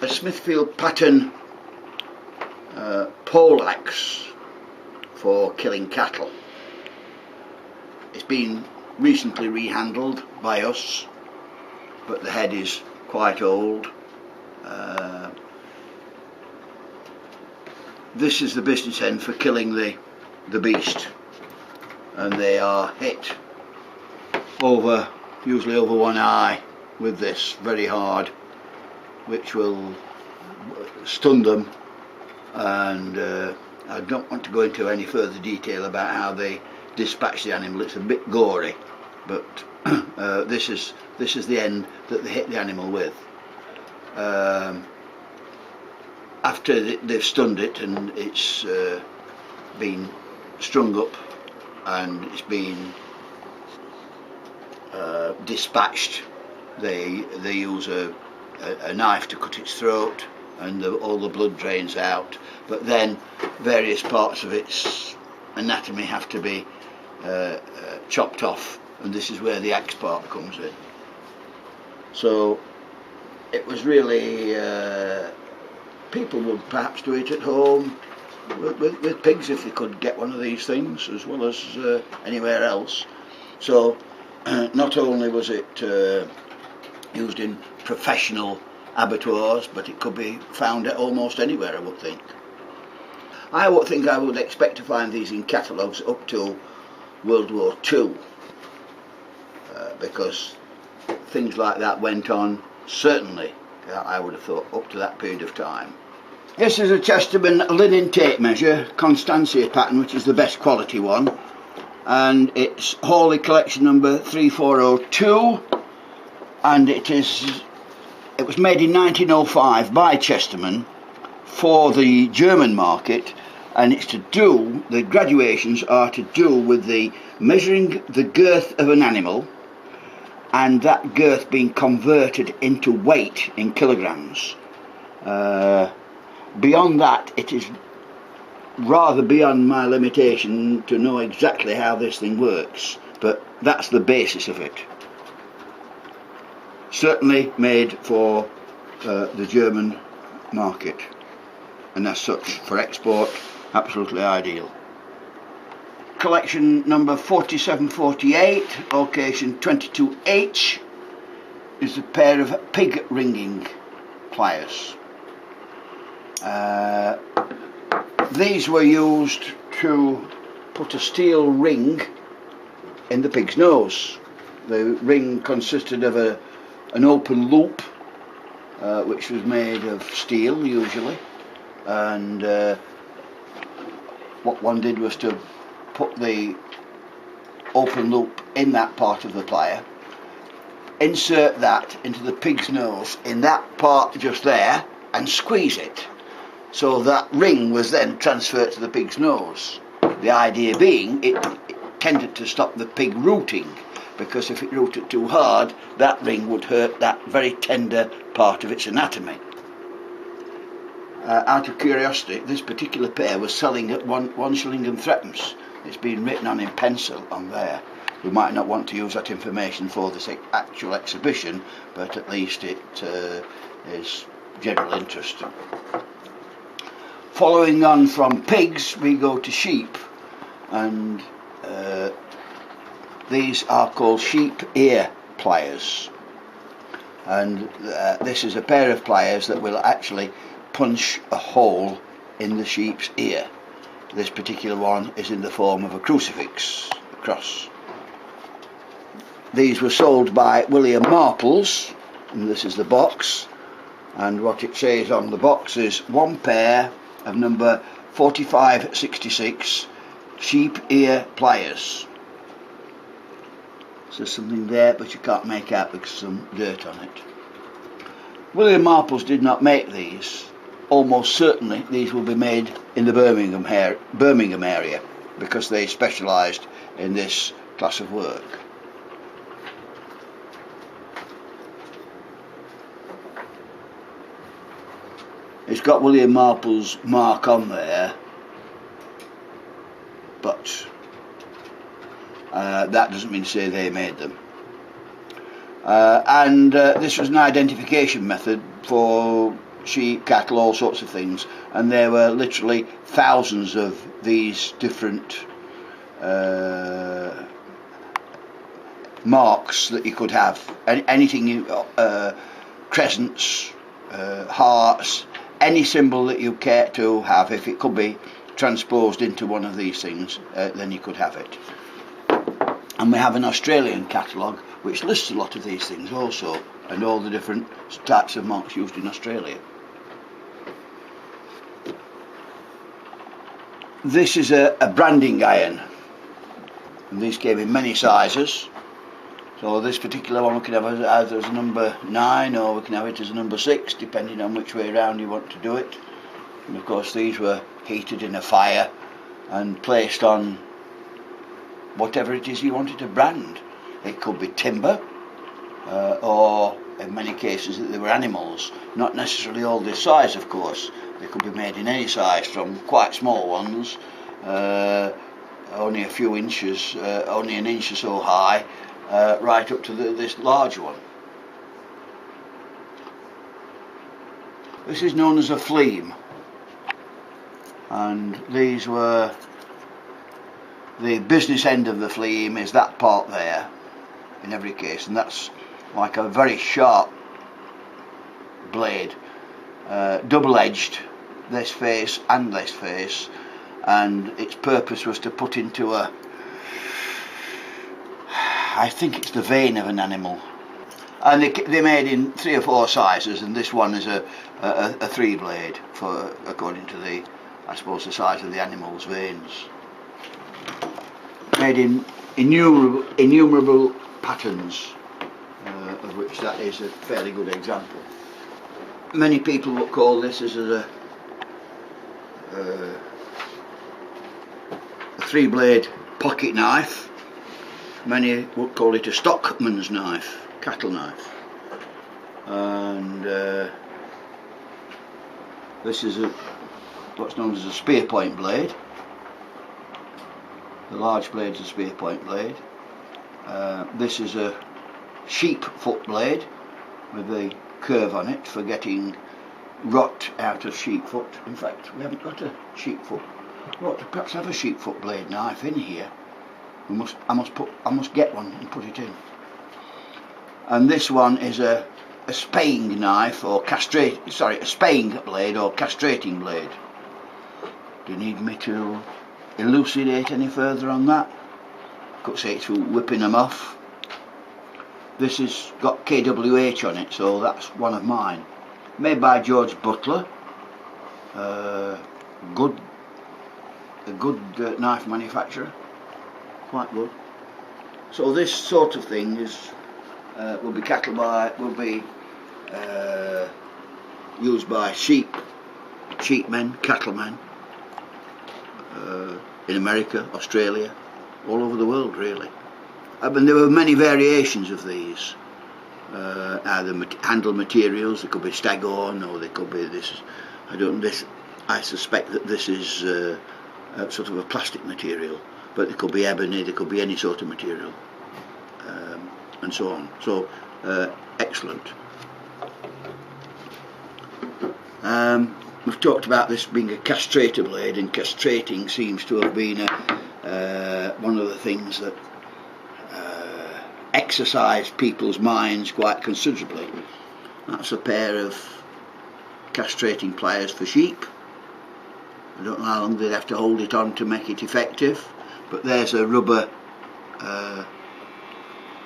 a Smithfield pattern pole axe for killing cattle. It's been recently rehandled by us, but the head is quite old. This is the business end for killing the beast, and they are hit usually over one eye with this very hard, which will stun them. And I don't want to go into any further detail about how they dispatch the animal. It's a bit gory, but this is the end that they hit the animal with. After they've stunned it and it's been strung up and it's been dispatched, they use a knife to cut its throat, and all the blood drains out, but then various parts of its anatomy have to be chopped off, and this is where the axe part comes in. So it was really, people would perhaps do it at home with pigs if they could get one of these things, as well as anywhere else. So not only was it used in professional abattoirs, but it could be found at almost anywhere, I would think. I would think I would expect to find these in catalogues up to World War II, because things like that went on, certainly, I would have thought, up to that period of time. This is a Chesterman linen tape measure, Constancia pattern, which is the best quality one, and it's Hawley collection number 3402, and it was made in 1905 by Chesterman for the German market, and it's to do, the graduations are to do with the measuring the girth of an animal and that girth being converted into weight in kilograms. Beyond that, it is rather beyond my limitation to know exactly how this thing works, but that's the basis of it. Certainly made for the German market, and as such, for export, absolutely ideal. Collection number 4748, location 22H, is a pair of pig ringing pliers. These were used to put a steel ring in the pig's nose. The ring consisted of an open loop, which was made of steel usually, and what one did was to put the open loop in that part of the plier, insert that into the pig's nose in that part just there, and squeeze it, so that ring was then transferred to the pig's nose. The idea being it tended to stop the pig rooting, because if it rooted too hard, that ring would hurt that very tender part of its anatomy. Out of curiosity, this particular pair was selling at one shilling and threepence. It's been written on in pencil on there. We might not want to use that information for this actual exhibition, but at least it is general interest. Following on from pigs, we go to sheep, and these are called sheep ear pliers, and this is a pair of pliers that will actually punch a hole in the sheep's ear. This particular one is in the form of a crucifix, a cross. These were sold by William Marples, and this is the box, and what it says on the box is one pair of number 4566 sheep ear pliers. So there's something there, but you can't make out because there's some dirt on it. William Marples did not make these. Almost certainly these will be made in the Birmingham area, because they specialised in this class of work. It's got William Marples' mark on there, but that doesn't mean to say they made them. And this was an identification method for sheep, cattle, all sorts of things, and there were literally thousands of these different marks that you could have. Anything, crescents, hearts, any symbol that you care to have, if it could be transposed into one of these things, then you could have it. And we have an Australian catalogue which lists a lot of these things also, and all the different types of marks used in Australia. This is a branding iron, and these came in many sizes. So this particular one we can have either as a number 9 or we can have it as a number 6, depending on which way around you want to do it. And of course these were heated in a fire and placed on whatever it is you wanted to brand. It could be timber, or in many cases they were animals, not necessarily all this size of course. They could be made in any size, from quite small ones, only a few inches, only an inch or so high, right up to this large one. This is known as a fleam, and these were, the business end of the fleam is that part there in every case, and that's like a very sharp blade, double-edged, this face and this face, and its purpose was to put into a, I think it's the vein of an animal, and they're made in 3 or 4 sizes, and this one is a 3 blade, for according to the, I suppose, the size of the animal's veins. Made in innumerable patterns, of which that is a fairly good example. Many people would call this as a 3-blade pocket knife. Many would call it a stockman's knife, cattle knife. And this is what's known as a spear point blade. The large blade is a spear point blade. This is a sheep foot blade with a curve on it for getting rot out of sheep foot. In fact, we haven't got a sheep foot. We ought to perhaps have a sheep foot blade knife in here. I must get one and put it in. And this one is a spaying knife, or a spaying blade or castrating blade. Do you need me to elucidate any further on that? Could say it's for whipping them off. This has got KWH on it, so that's one of mine. Made by George Butler, a good knife manufacturer, quite good. So this sort of thing is will be used by sheepmen, cattlemen, in America, Australia, all over the world really. I mean, there were many variations of these, either handle materials. They could be staghorn, or they could be this. I suspect that this is sort of a plastic material, but it could be ebony. There could be any sort of material, and so on. So excellent. We've talked about this being a castrator blade, and castrating seems to have been one of the things that exercised people's minds quite considerably. That's a pair of castrating pliers for sheep. I don't know how long they'd have to hold it on to make it effective, but there's a rubber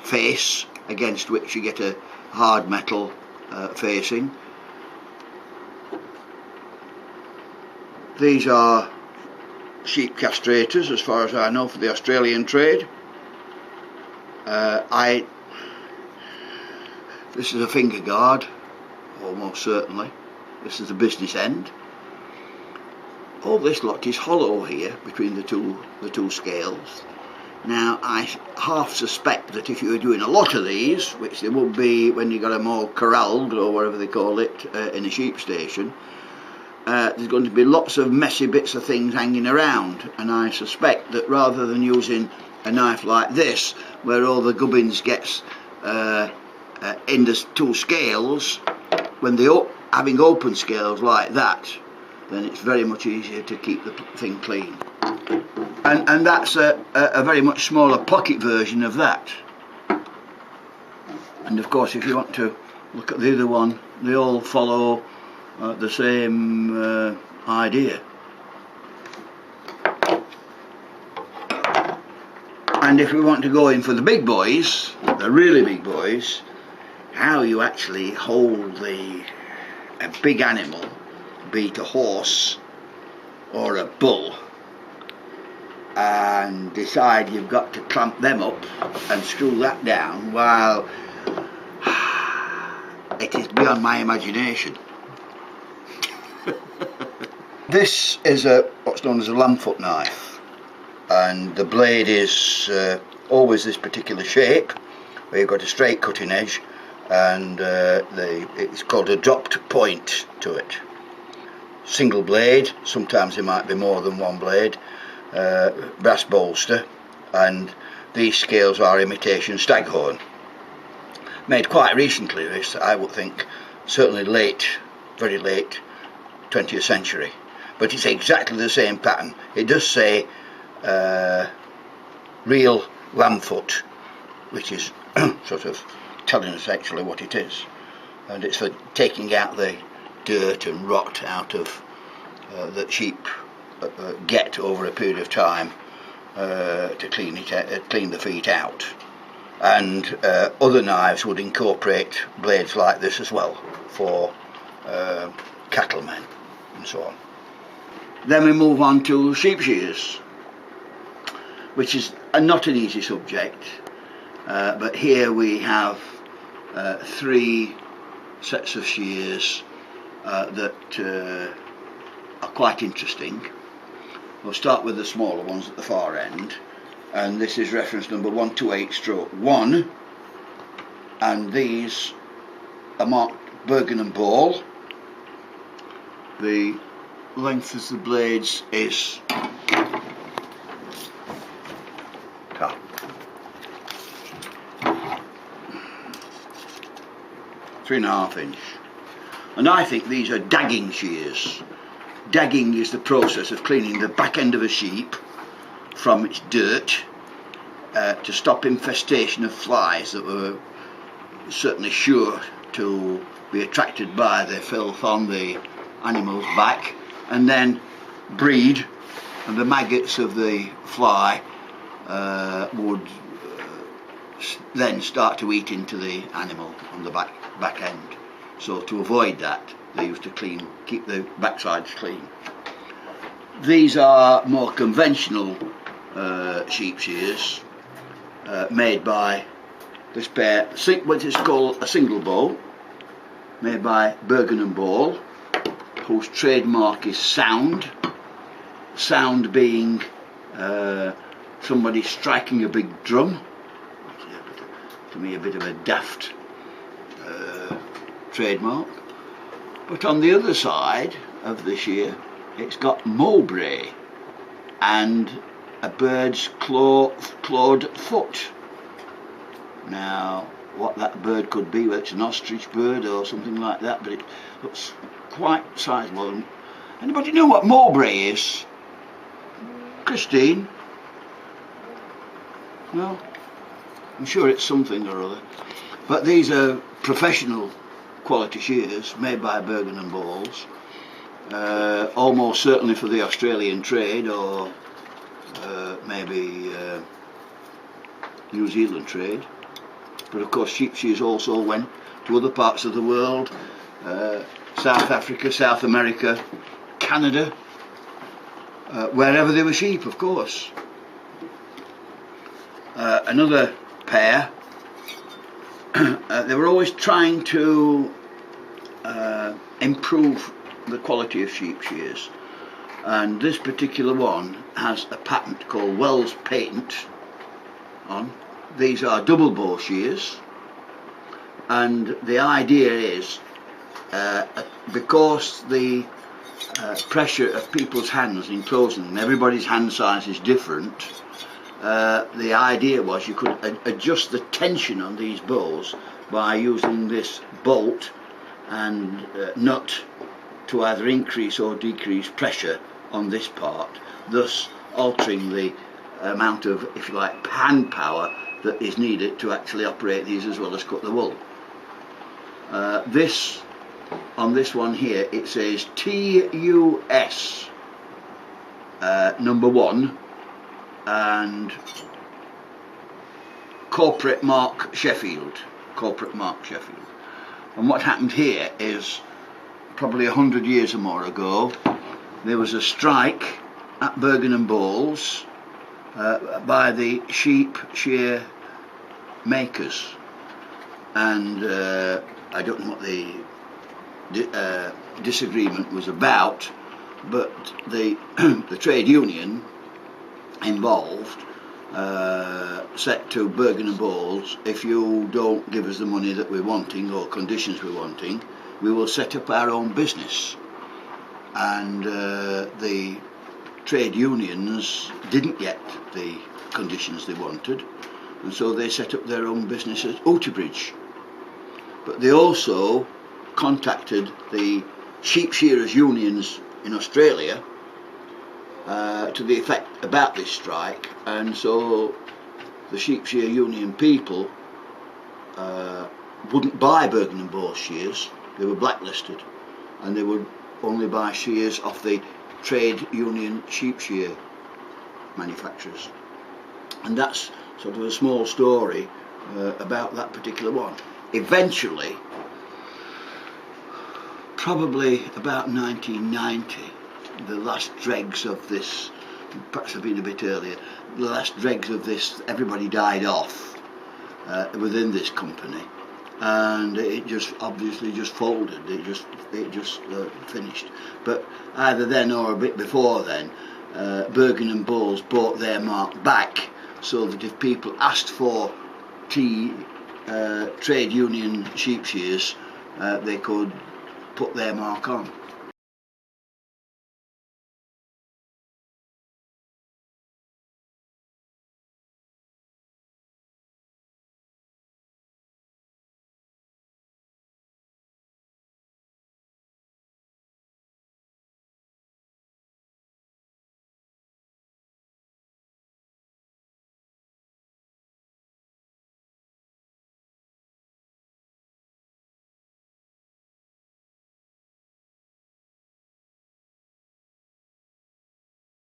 face against which you get a hard metal facing. These are sheep castrators, as far as I know, for the Australian trade. This is a finger guard, almost certainly. This is the business end. All this lot is hollow here between the two scales. Now I half suspect that if you were doing a lot of these, which there would be when you got them all corralled or whatever they call it in a sheep station, there's going to be lots of messy bits of things hanging around, and I suspect that rather than using a knife like this, where all the gubbins gets in the two scales, when they having open scales like that, then it's very much easier to keep the thing clean. And that's a very much smaller pocket version of that. And of course, if you want to look at the other one, they all follow the same idea. And if we want to go in for the big boys, the really big boys, how you actually hold a big animal, be it a horse or a bull, and decide you've got to clamp them up and screw that down, while it is beyond my imagination. This is what's known as a lambfoot knife, and the blade is always this particular shape, where you've got a straight cutting edge, and it's called a dropped point to it. Single blade, sometimes there might be more than one blade, brass bolster, and these scales are imitation staghorn. Made quite recently, this, I would think, certainly late, very late 20th century, but it's exactly the same pattern. It does say real lambfoot, which is sort of telling us actually what it is, and it's for taking out the dirt and rot out of that sheep get over a period of time to clean the feet out. And other knives would incorporate blades like this as well for cattlemen and so on. Then we move on to sheep shears, which is not an easy subject, but here we have 3 sets of shears that are quite interesting. We'll start with the smaller ones at the far end, and this is reference number 128/1, and these are marked Bergen and Ball. The length of the blades is 3.5 inch, and I think these are dagging shears. Dagging is the process of cleaning the back end of a sheep from its dirt to stop infestation of flies that were certainly sure to be attracted by the filth on the animal's back, and then breed, and the maggots of the fly would then start to eat into the animal on the back end. So to avoid that, they used to keep the backsides clean. These are more conventional sheep shears, made by this pair, what is called a single bow, made by Bergen and Ball, whose trademark is sound. Sound being somebody striking a big drum. To me, a bit of a daft trademark. But on the other side of the shear, it's got Mowbray and a bird's clawed foot. Now, what that bird could be, whether it's an ostrich bird or something like that, but it looks quite sizable. Anybody know what Mowbray is? Christine? No? I'm sure it's something or other. But these are professional quality shears made by Bergen and Balls, almost certainly for the Australian trade, or maybe New Zealand trade. But of course sheep shears also went to other parts of the world, South Africa, South America, Canada, wherever there were sheep, of course. Another pair, they were always trying to improve the quality of sheep shears, and this particular one has a patent called Wells patent on. These are double bow shears, and the idea is because the pressure of people's hands in closing them, everybody's hand size is different. The idea was you could adjust the tension on these bows by using this bolt and not to either increase or decrease pressure on this part, thus altering the amount of, if you like, hand power that is needed to actually operate these as well as cut the wool. This, on this one here, it says TUS number 1 and corporate mark Sheffield. And what happened here is, probably 100 years or more ago, there was a strike at Bergen and Bowles by the sheep shear makers, and I don't know what the disagreement was about, but the the trade union involved said to Bergen and Bowles, if you don't give us the money that we're wanting or conditions we're wanting, we will set up our own business. And the trade unions didn't get the conditions they wanted, and so they set up their own business at Uterbridge. But they also contacted the sheep shearers unions in Australia to the effect about this strike, and so the sheep shear union people wouldn't buy Bergen and Bowles shears. They were blacklisted, and they would only buy shears off the trade union sheep shear manufacturers. And that's sort of a small story about that particular one. Eventually, probably about 1990, the last dregs of this, perhaps have been a bit earlier, the last dregs of this, everybody died off within this company, and it just obviously just folded. It just finished. But either then or a bit before then, Bergen and Bowles bought their mark back, so that if people asked for trade union sheep shears, they could put their mark on.